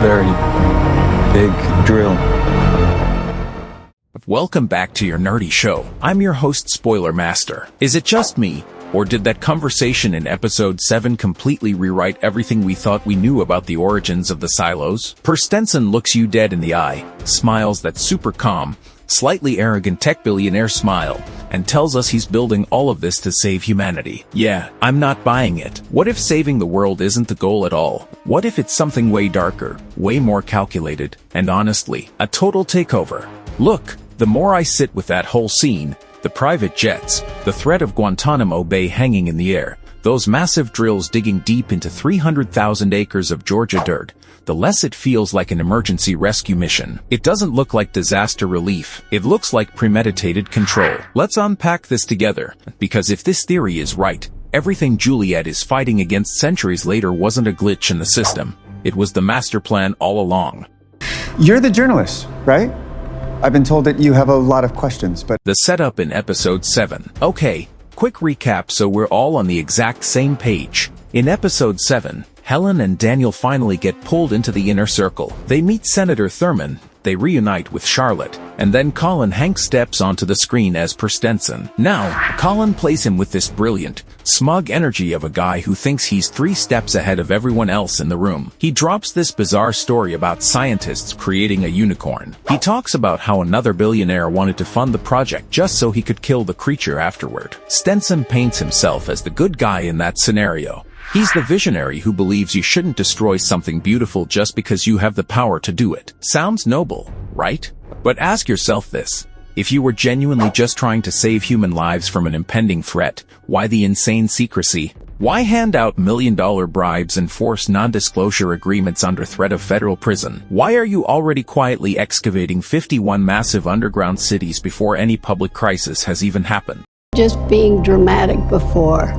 very big drill. Welcome back to your nerdy show. I'm your host, Spoiler Master. Is it just me, or did that conversation in episode 7 completely rewrite everything we thought we knew about the origins of the silos? Per Stensen looks you dead in the eye, smiles that super calm, slightly arrogant tech billionaire smile, and tells us he's building all of this to save humanity. Yeah, I'm not buying it. What if saving the world isn't the goal at all? What if it's something way darker, way more calculated, and honestly, a total takeover? Look, the more I sit with that whole scene, the private jets, the threat of Guantanamo Bay hanging in the air, those massive drills digging deep into 300,000 acres of Georgia dirt, the less it feels like an emergency rescue mission. It doesn't look like disaster relief. It looks like premeditated control. Let's unpack this together, because if this theory is right, everything Juliette is fighting against centuries later wasn't a glitch in the system. It was the master plan all along. You're the journalist, right? I've been told that you have a lot of questions, but... The setup in episode 7. Okay, quick recap so we're all on the exact same page. In episode 7, Helen and Daniel finally get pulled into the inner circle. They meet Senator Thurman, they reunite with Charlotte, and then Colin Hanks steps onto the screen as Per Stensen. Now, Colin plays him with this brilliant, smug energy of a guy who thinks he's 3 steps ahead of everyone else in the room. He drops this bizarre story about scientists creating a unicorn. He talks about how another billionaire wanted to fund the project just so he could kill the creature afterward. Stenson paints himself as the good guy in that scenario. He's the visionary who believes you shouldn't destroy something beautiful just because you have the power to do it. Sounds noble, right? But ask yourself this. If you were genuinely just trying to save human lives from an impending threat, why the insane secrecy? Why hand out million-dollar bribes and force non-disclosure agreements under threat of federal prison? Why are you already quietly excavating 51 massive underground cities before any public crisis has even happened? Just being dramatic before.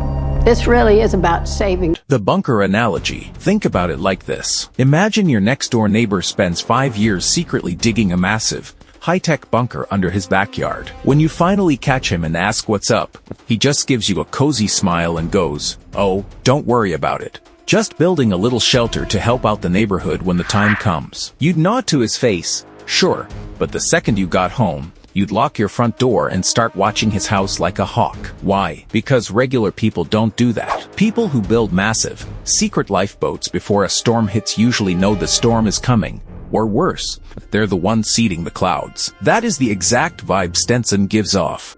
This really is about saving. The bunker analogy. Think about it like this. Imagine your next-door neighbor spends 5 years secretly digging a massive, high-tech bunker under his backyard. When you finally catch him and ask what's up, he just gives you a cozy smile and goes, "Oh, don't worry about it. Just building a little shelter to help out the neighborhood when the time comes." You'd nod to his face, sure, but the second you got home, you'd lock your front door and start watching his house like a hawk. Why? Because regular people don't do that. People who build massive, secret lifeboats before a storm hits usually know the storm is coming. Or worse, they're the ones seeding the clouds. That is the exact vibe Stenson gives off.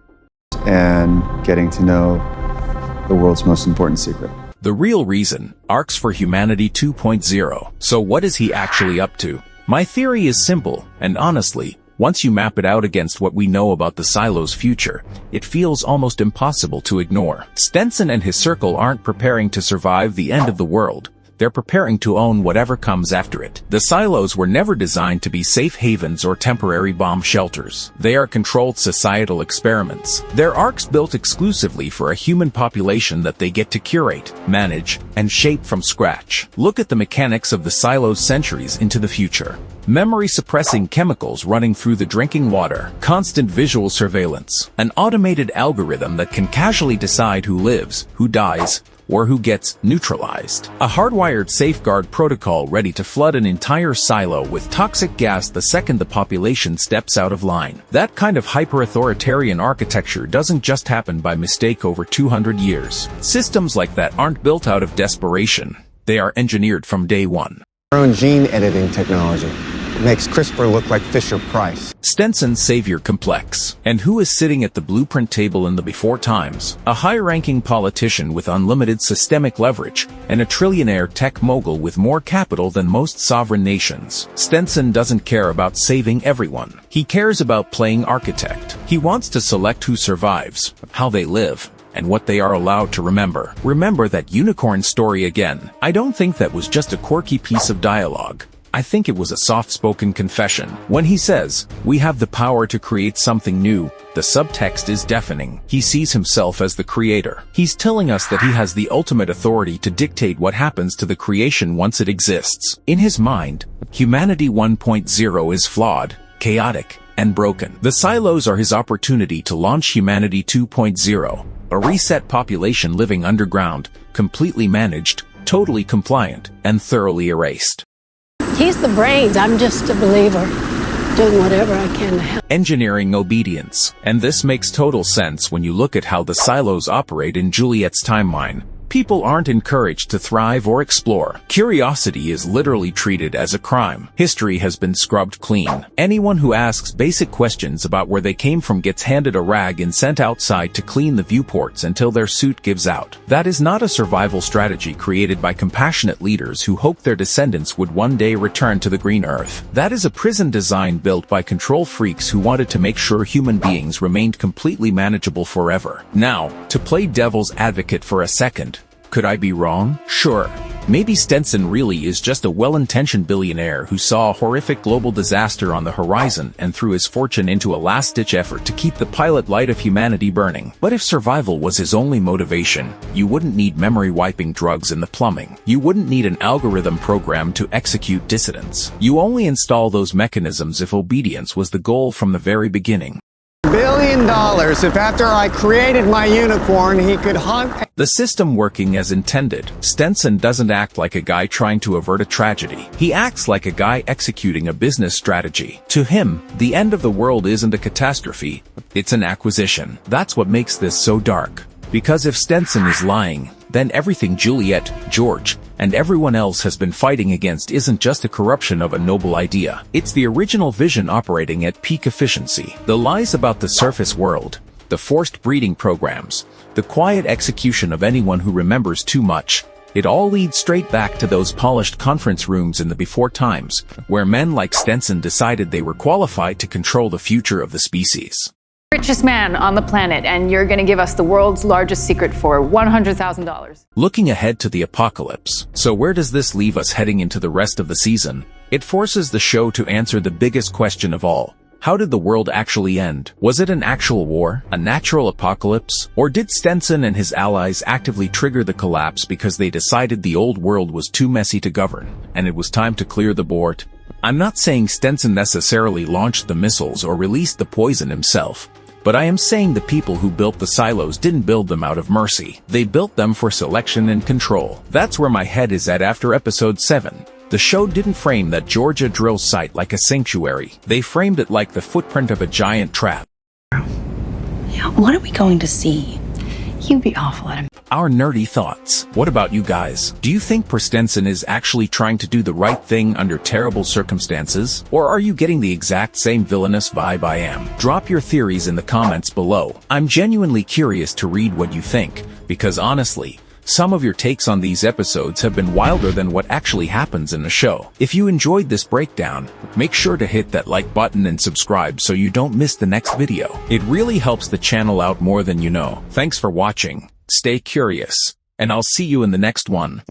And getting to know the world's most important secret. The real reason, Arcs for Humanity 2.0. So what is he actually up to? My theory is simple, and honestly, once you map it out against what we know about the silo's future, it feels almost impossible to ignore. Stenson and his circle aren't preparing to survive the end of the world. They're preparing to own whatever comes after it. The silos were never designed to be safe havens or temporary bomb shelters. They are controlled societal experiments. They're arcs built exclusively for a human population that they get to curate, manage, and shape from scratch. Look at the mechanics of the silos centuries into the future. Memory-suppressing chemicals running through the drinking water, constant visual surveillance, an automated algorithm that can casually decide who lives, who dies, or who gets neutralized. A hardwired safeguard protocol ready to flood an entire silo with toxic gas the second the population steps out of line. That kind of hyper-authoritarian architecture doesn't just happen by mistake over 200 years. Systems like that aren't built out of desperation. They are engineered from day one. Our own gene editing technology. It makes CRISPR look like Fisher-Price. Stenson's savior complex. And who is sitting at the blueprint table in the before times? A high-ranking politician with unlimited systemic leverage, and a trillionaire tech mogul with more capital than most sovereign nations. Stenson doesn't care about saving everyone. He cares about playing architect. He wants to select who survives, how they live, and what they are allowed to remember. Remember that unicorn story again. I don't think that was just a quirky piece of dialogue. I think it was a soft-spoken confession. When he says, "We have the power to create something new," the subtext is deafening. He sees himself as the creator. He's telling us that he has the ultimate authority to dictate what happens to the creation once it exists. In his mind, humanity 1.0 is flawed, chaotic, and broken. The silos are his opportunity to launch humanity 2.0, a reset population living underground, completely managed, totally compliant, and thoroughly erased. He He's the brains. I'm just a believer, doing whatever I can to help. Engineering obedience. And this makes total sense when you look at how the silos operate in Juliette's timeline. People aren't encouraged to thrive or explore. Curiosity is literally treated as a crime. History has been scrubbed clean. Anyone who asks basic questions about where they came from gets handed a rag and sent outside to clean the viewports until their suit gives out. That is not a survival strategy created by compassionate leaders who hoped their descendants would one day return to the green earth. That is a prison design built by control freaks who wanted to make sure human beings remained completely manageable forever. Now, to play devil's advocate for a second, could I be wrong? Sure. Maybe Stenson really is just a well-intentioned billionaire who saw a horrific global disaster on the horizon and threw his fortune into a last-ditch effort to keep the pilot light of humanity burning. But if survival was his only motivation, you wouldn't need memory-wiping drugs in the plumbing. You wouldn't need an algorithm program to execute dissidents. You only install those mechanisms if obedience was the goal from the very beginning. $1 billion if after I created my unicorn, he could hunt. The system working as intended. Stenson doesn't act like a guy trying to avert a tragedy. He acts like a guy executing a business strategy. To him, the end of the world isn't a catastrophe, it's an acquisition. That's what makes this so dark. Because if Stenson is lying, then everything Juliette, George, and everyone else has been fighting against isn't just a corruption of a noble idea. It's the original vision operating at peak efficiency. The lies about the surface world, the forced breeding programs, the quiet execution of anyone who remembers too much, it all leads straight back to those polished conference rooms in the before times, where men like Stenson decided they were qualified to control the future of the species. Richest man on the planet, and you're going to give us the world's largest secret for $100,000. Looking ahead to the apocalypse. So where does this leave us heading into the rest of the season? It forces the show to answer the biggest question of all. How did the world actually end? Was it an actual war, a natural apocalypse, or did Stenson and his allies actively trigger the collapse because they decided the old world was too messy to govern, and it was time to clear the board? I'm not saying Stenson necessarily launched the missiles or released the poison himself, but I am saying the people who built the silos didn't build them out of mercy. They built them for selection and control. That's where my head is at after episode 7. The show didn't frame that Georgia drill site like a sanctuary. They framed it like the footprint of a giant trap. What are we going to see? You'd be awful at him. Our nerdy thoughts. What about you guys? Do you think Per Stensen is actually trying to do the right thing under terrible circumstances? Or are you getting the exact same villainous vibe I am? Drop your theories in the comments below. I'm genuinely curious to read what you think, because honestly, some of your takes on these episodes have been wilder than what actually happens in the show. If you enjoyed this breakdown, make sure to hit that like button and subscribe so you don't miss the next video. It really helps the channel out more than you know. Thanks for watching. Stay curious, and I'll see you in the next one.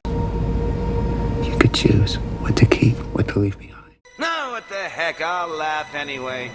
You could choose what to keep, what to leave behind. No, what the heck, I'll laugh anyway.